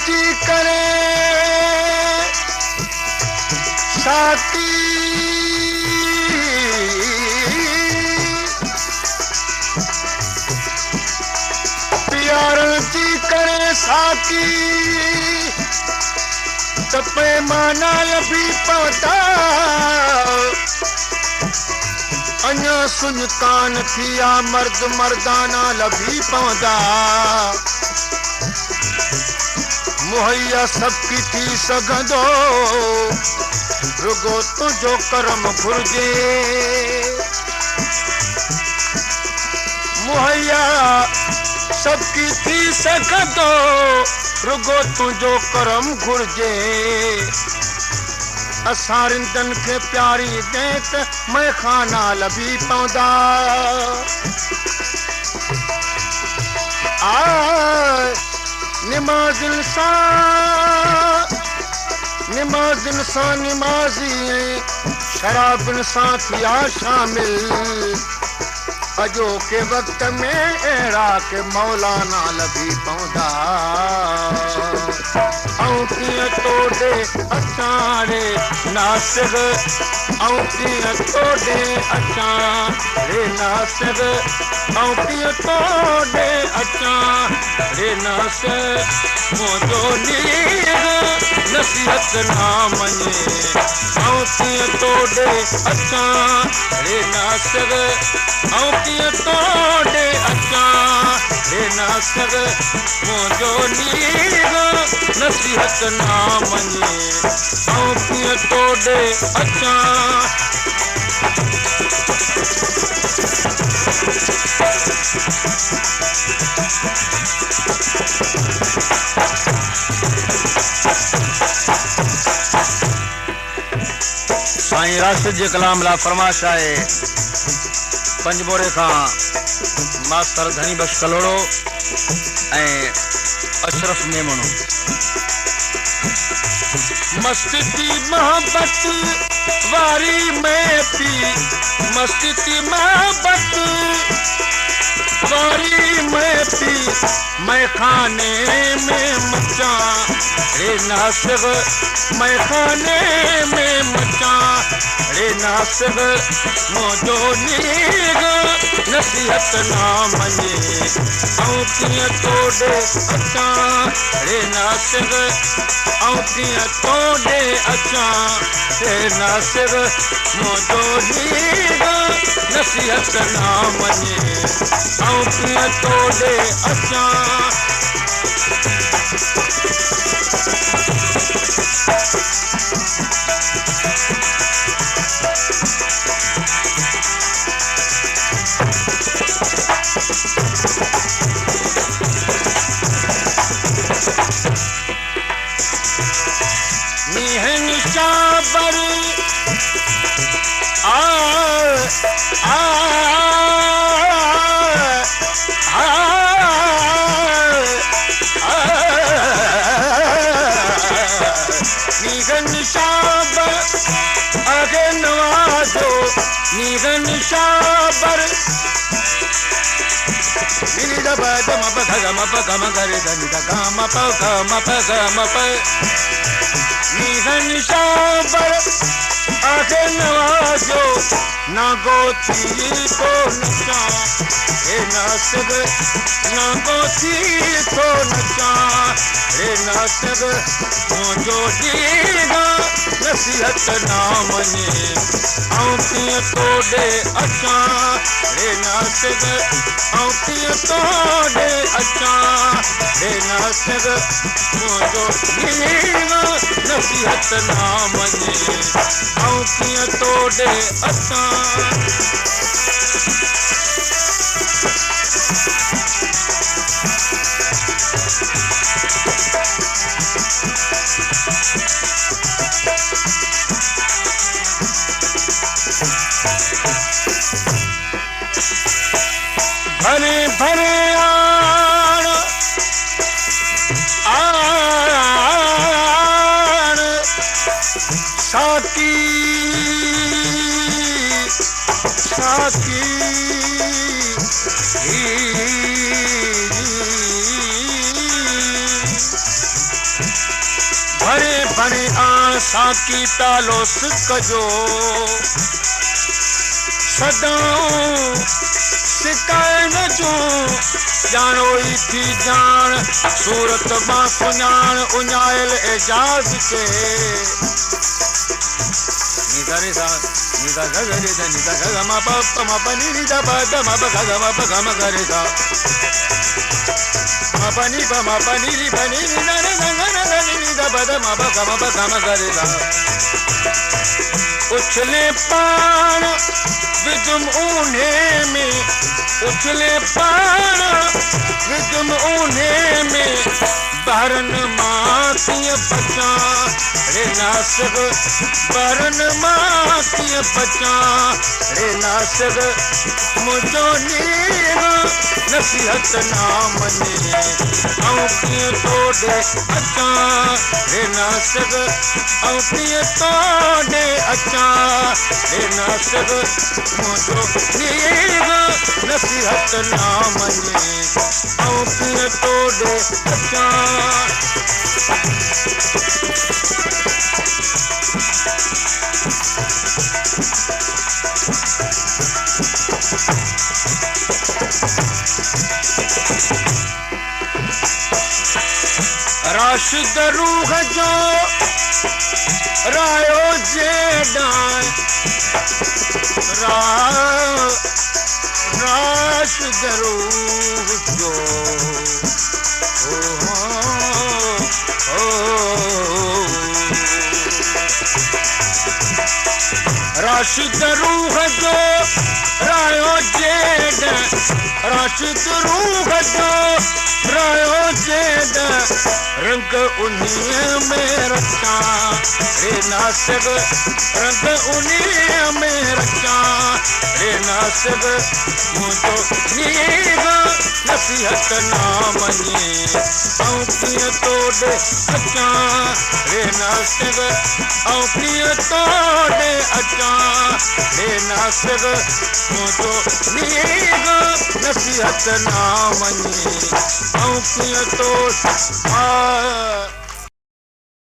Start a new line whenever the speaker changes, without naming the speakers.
जी करे साकी प्यारण जी करे साकी तपे माना लभी पवता अञा सुञकान थिया मर्द मर्दाना लभी पवंदा मुहैया सबकी थी सघंदो रुगो तुंहिंजो करम घुर्जे मुहैया सबकी थी सघंदो रुगो तुंहिंजो करम घुर्जे असां रिंदनि खे प्यारी ॾे त मैखाना लभी पवंदा निमाज़िन सां निमाज़ी शराबनि सां थिया शामिल अॼोके वक़्त में अहिड़ा के मौलाना लभी पवंदा ऐं कीअं तोड़े अचां रे नासिर ऐं कीअं तोड़े अचां रे नासिर ऐं कीअं तोड़े अचां रे नासिर मुंहिंजो नीर नसीहत ना मञे ऐं कीअं तोड़े अचां रे नासिर ऐं कीअं तोड़े अचां रे नासिर मुंहिंजो नीर नसीहत ना मञे ऐं कीअं तोड़े अचां साईं राशिद जे कलाम ला फरमाश आहे पंजबोरे खां मास्टर धनी बख्श कलोड़ो ऐं अशरफ मेमणो मस्ती थी मोहब्बत वारी में पी मस्ती थी मोहब्बत वारी में पी मैं खाने में मचा रे नासिर मैं खाने में मचा रे नासिर मुंहिंजो नीर नसीहत ना मञे ऐं कीअं तोड़े अचां रे नासिर ऐं कीअं तोड़े अचां रे नासिर मुंहिंजो नीर नसीहत ना मञे ऐं कीअं तोड़े अचां मीहन शाबर नीगन शाबर आगे नवाजो नीगन शाबर नीगन शाबर आगे नवाजो ना गोती को नचा हे नासिर ना गोती को नचा हे नासिर मुंहिंजो नीर नसीहत ना मञे ऐं कीअं तोड़े अचां हे नासिर ऐं कीअं तोड़े अचां हे नासिर मुंहिंजो नीर नसीहत ना मञे ऐं कीअं तोड़े अचां भरे भरे आण साकी साकी खणी आण साकी तालोस कजो सदाऊं सिकाए न जो जानो ई थी जान सूरत मां सुञाण उञायल एजाज के निदारे सा निदा गगरे द निदा गमा प म प नि दा प द म प ग म प ग म गरे सा म प नि प म प नि रि प नि नि न न न न नि दा प द म प ग म गरे सा उछले पान विदुम ऊन्हे में उछले पान विदुम ऊन्हे में बहरन मां तीअं बचां रे नासिक बहरन मां तीअं बचां रे नासिक मुंहिंजो नीर नसीहत ना मञे ऐं कीअं तोड़े अचां रे नासिक ऐं कीअं तोड़े अचां रे नासिक मुंहिंजो नीर नसीहत ना मञे ऐं कीअं तोड़े अचां राशिद रूह जो रायो जेडां राशिद रूह जो राशिद रूह जो रायो जेडां राशिद रूह जो रायो जेडां रंग उन्हीं में रचां रे नासिक रंग उन्हीं में रचां रे नासिक मुंहिंजो नीर नसीहत ना मञे ऐं कीअं तोड़े अचां रे नासिक ऐं कीअं तोड़े अचां रे नासिक मुंहिंजो नीर नसीहत ना मञे ऐं कीअं तोड़े